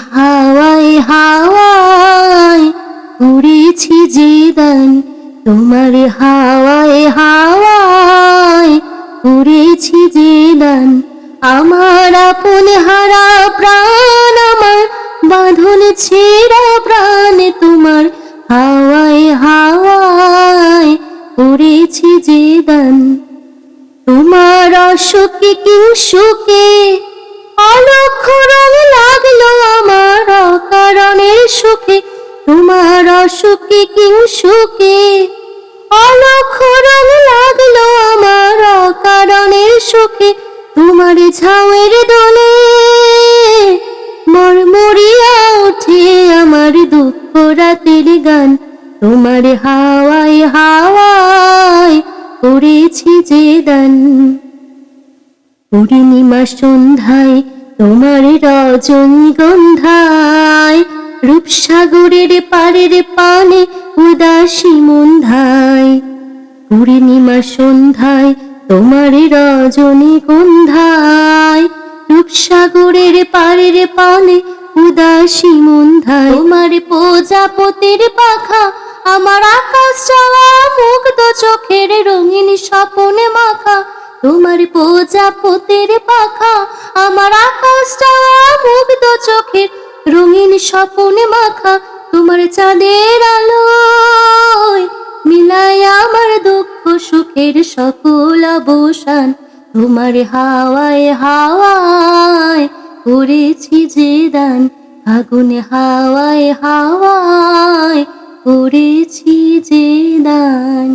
হাওয়ায় হাওয়ায় করেছি যে দান, তোমার হাওয়ায় হাওয়ায় করেছি যে দান। আমার আপন হারা প্রাণ, আমার বাঁধন ছেঁড়া প্রাণ, তোমার হাওয়ায় হাওয়ায় করেছি যে দান। তোমার অসুখে কি সুখে অলক্ষ রং লাগলো আমার অকারণের সুখে, তোমার অসুখে কি সুখে অলক্ষ রং লাগলো আমার অকারণের সুখে। তোমার ঝাউয়ের দোলে মরমরিয়া ওঠে আমার দুঃখ রাতের গান, তোমার হাওয়ায় হাওয়ায় করেছি যে দান। পূর্ণিমা সন্ধ্যায় তোমার রজনীগন্ধায়, রূপসাগরের পারের পানে উদাসী মন্ধায়। পূর্ণিমা সন্ধ্যায় তোমার রজনীগন্ধায়, রূপসাগরের পারের পানে উদাসী মন্ধায়। তোমার প্রজাপতির পাখা আমার আকাশ চাওয়া মুগ্ধ চোখের রঙিন স্বপনে মাখা, তোমার প্রজাপতির পাখা আমার আকাশ চাওয়া মুগ্ধ চোখের রঙিন স্বপনে মাখা। তোমার চাঁদের আলোয় মিলায় আমার দুঃখ সুখের সকল অবসান, তোমার হাওয়ায় হাওয়ায় করেছি যে দান। আগুনে হাওয়ায় হাওয়ায় করেছি যে দান।